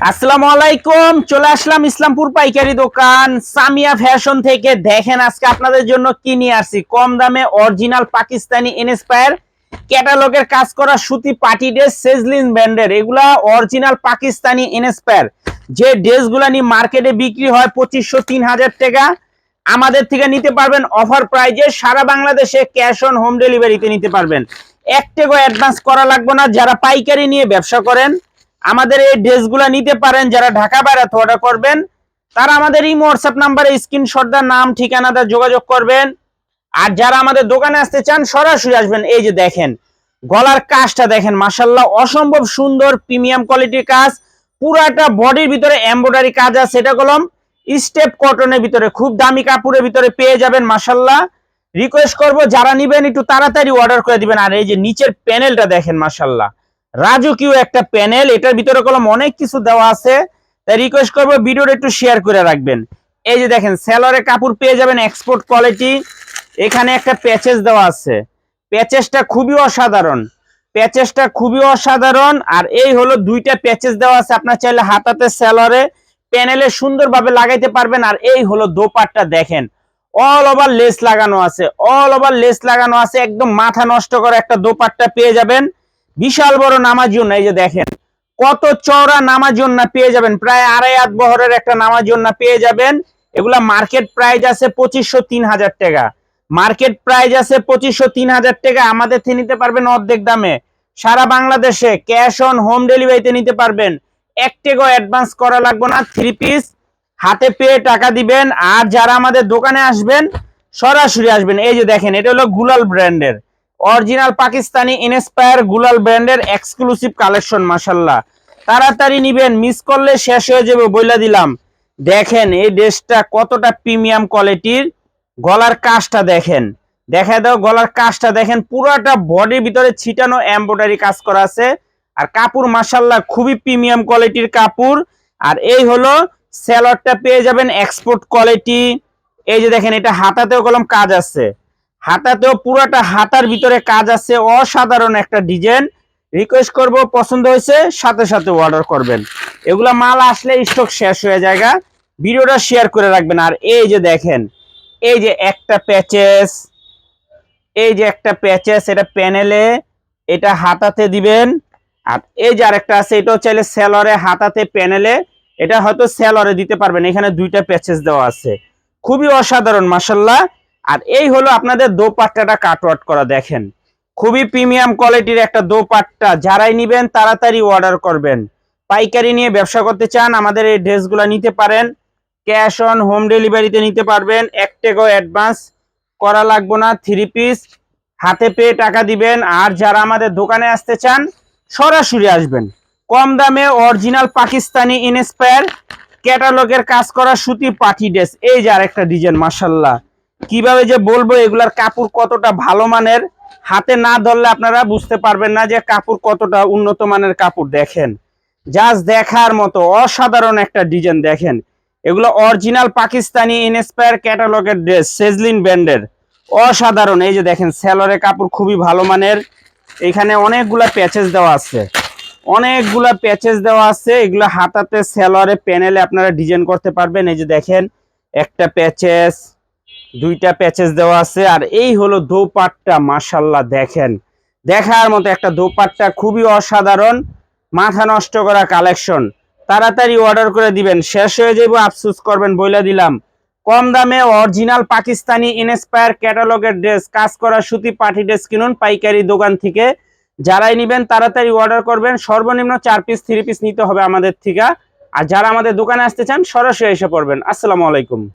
আসসালামু আলাইকুম। চলে আসলাম ইসলামপুর পাইকারি দোকান সামিয়া ফ্যাশন থেকে। দেখেন আজকে আপনাদের জন্য কি নিয়ে আসছি। কম দামে অরিজিনাল পাকিস্তানি ইনস্পায়ার ক্যাটালগের কাজ করা সুতি পার্টি ড্রেস সেজলিন ব্র্যান্ডের। এগুলা অরিজিনাল পাকিস্তানি ইনস্পায়ার। যে ড্রেসগুলা নিয়ে মার্কেটে বিক্রি হয় 2500-3000 টাকা, আমাদের থেকে নিতে পারবেন অফার প্রাইজে। সারা বাংলাদেশে ক্যাশ অন হোম ডেলিভারিতে নিতে পারবেন। এক টাকা অ্যাডভান্স করা লাগবে না। যারা পাইকারি নিয়ে ব্যবসা করেন আমাদের এই ড্রেসগুলো নিতে পারেন। যারা ঢাকা বাইরে অর্ডার করবেন তারা আমাদের এই হোয়াটসঅ্যাপ নাম্বারে স্ক্রিনশট দা নাম ঠিকানা দা যোগাযোগ করবেন। আর যারা আমাদের দোকানে আসতে চান সরাসরি আসবেন। এই যে দেখেন গলার কাজটা দেখেন, মাশাআল্লাহ অসম্ভব সুন্দর প্রিমিয়াম কোয়ালিটির কাজ। পুরাটা বডির ভিতরে এমব্রয়ডারি কাজ আছে। এটা কলম স্টেপ কটনের ভিতরে, খুব দামি কাপড়ের ভিতরে পেয়ে যাবেন। মাশাআল্লাহ রিকোয়েস্ট করব যারা নিবেন একটু তাড়াতাড়ি অর্ডার করে দিবেন। আর এই যে নিচের প্যানেলটা দেখেন, মাশাআল্লাহ রাজকীয় একটা প্যানেল। এটার ভিতরে কলম অনেক কিছু দেওয়া আছে, তাই রিকোয়েস্ট করবো ভিডিওটা একটু শেয়ার করে রাখবেন। এই যে দেখেন সেলরের কাপড় পেয়ে যাবেন এক্সপোর্ট কোয়ালিটি। এখানে একটা প্যাচেস দেওয়া আছে, প্যাচেসটা খুবই অসাধারণ, প্যাচেসটা খুবই অসাধারণ। আর এই হলো দুইটা প্যাচেস দেওয়া আছে, আপনার চাইলে হাতাতে সেলরে প্যানেলে সুন্দরভাবে লাগাইতে পারবেন। আর এই হলো দোপাট্টা দেখেন, অল ওভার লেস লাগানো আছে, অল ওভার লেস লাগানো আছে। একদম মাথা নষ্ট করে একটা দোপাট্টা পেয়ে যাবেন। বিশাল বড় নামাজ জন্য, এই যে দেখেন কত চওড়া নামাজ জন্য পেয়ে যাবেন। প্রায় 2.5 হাত বহরের একটা নামাজ জন্য পেয়ে যাবেন। এগুলা মার্কেট প্রাইস আছে 2500-3000 টাকা। মার্কেট প্রাইস আছে 2500-3000 টাকা। আমাদের থেকে নিতে পারবেন অর্ধেক দামে। সারা বাংলাদেশে ক্যাশ অন হোম ডেলিভারিতে নিতে পারবেন। এক টাকাও অ্যাডভান্স করা লাগবে না। 3 পিস হাতে পেয়ে টাকা দিবেন। আর যারা আমাদের দোকানে আসবেন সরাসরি আসবেন। এই যে দেখেন এটা হলো গুলাল ব্র্যান্ডের অরিজিনাল পাকিস্তানি ইনস্পায়ার গুলাল ব্র্যান্ডের এক্সক্লুসিভ কালেকশন। মাশাআল্লাহ তাড়াতাড়ি নিবেন, মিস করলে শেষ হয়ে যাবে বইলা দিলাম। দেখেন এই ড্রেসটা কতটা প্রিমিয়াম কোয়ালিটির। গলার কাজটা দেখেন, দেখা দাও গলার কাজটা দেখেন, পুরোটা বডির ভিতরে ছিটানো এমব্রয়ডারি কাজ করা আছে। আর কাপড় মাশাআল্লাহ খুবই প্রিমিয়াম কোয়ালিটির কাপড়। আর এই হলো সেলরটা পেয়ে যাবেন এক্সপোর্ট কোয়ালিটি। এই যে দেখেন এটা হাতাতেও কলম কাজ আছে, হাতাতেও পুরোটা হাতার ভিতরে কাজ আছে। অসাধারণ একটা ডিজাইন। রিকোয়েস্ট করব পছন্দ হয়েছে সাথে সাথে অর্ডার করবেন। এগুলা মাল আসলে স্টক শেষ হয়ে যায়। ভিডিওটা শেয়ার করে রাখবেন। আর এই যে দেখেন এই যে একটা প্যাচেস, এই যে একটা প্যাচেস, এটা প্যানেলে, এটা হাতাতে দিবেন। আর এই যে আরেকটা আছে, এটাও চাইলে সেলরে হাতাতে প্যানেলে, এটা হয়তো সেলরে দিতে পারবেন। এখানে দুইটা প্যাচেস দেওয়া আছে, খুবই অসাধারণ মাশাআল্লাহ। আর এই হলো আপনাদের দোপাট্টাটা কাটওয়ার্ক করা দেখেন, খুবই প্রিমিয়াম কোয়ালিটির একটা দোপাট্টা। যারাই নিবেন তাড়াতাড়ি অর্ডার করবেন। পাইকারি নিয়ে ব্যবসা করতে চান আমাদের এই ড্রেসগুলো নিতে পারেন। ক্যাশ অন হোম ডেলিভারিতে নিতে পারবেন। এক টাকাও অ্যাডভান্স করা লাগবে না। 3 পিস হাতে পেয়ে টাকা দিবেন। আর যারা আমাদের দোকানে আসতে চান সরাসরি আসবেন। কম দামে অরিজিনাল পাকিস্তানি ইনস্পায়ার ক্যাটালগের কাজ করা সুতি পার্টি ড্রেস। এই যে আরেকটা ডিজাইন, মাশাআল্লাহ কিভাবে যে বলবো এগুলার কাপড় কতটা ভালো মানের, হাতে না ধরলে আপনারা বুঝতে পারবেন না যে কাপড় কতটা উন্নত মানের কাপড়। দেখেন জাস্ট দেখার মতো অসাধারণ একটা ডিজাইন। দেখেন এগুলো অরিজিনাল পাকিস্তানি ইনস্পায়ার ক্যাটালগের ড্রেস সেজলিন ব্র্যান্ডের, অসাধারণ। এই যে দেখেন সেলরের কাপড় খুবই ভালো মানের। এখানে অনেকগুলা প্যাচেস দেওয়া আছে, অনেকগুলা প্যাচেস দেওয়া আছে। এগুলো হাতাতে সেলরে প্যানেলে আপনারা ডিজাইন করতে পারবেন। এই যে দেখেন একটা প্যাচেস, দুইটা প্যাচেস দেওয়া আছে। আর এই হলো দোপাট্টা, মাশাআল্লাহ দেখেন দেখার মতো একটা দোপাট্টা, খুবই অসাধারণ, মাথা নষ্ট করা কালেকশন। তাড়াতাড়ি অর্ডার করে দিবেন, শেষ হয়ে যাবো আফসোস করবেন বইলা দিলাম। কম দামে অরিজিনাল পাকিস্তানি ইনস্পায়ার ক্যাটালগের ড্রেস কাজ করা সুতি পার্টি ড্রেস কিনুন পাইকারি দোকান থেকে। যারাই নিবেন তাড়াতাড়ি অর্ডার করবেন। সর্বনিম্ন 4 পিস 3 পিস নিতে হবে আমাদের থেকে। আর যারা আমাদের দোকানে আসতে চান সরাসরি এসে পড়বেন। আসসালামু আলাইকুম।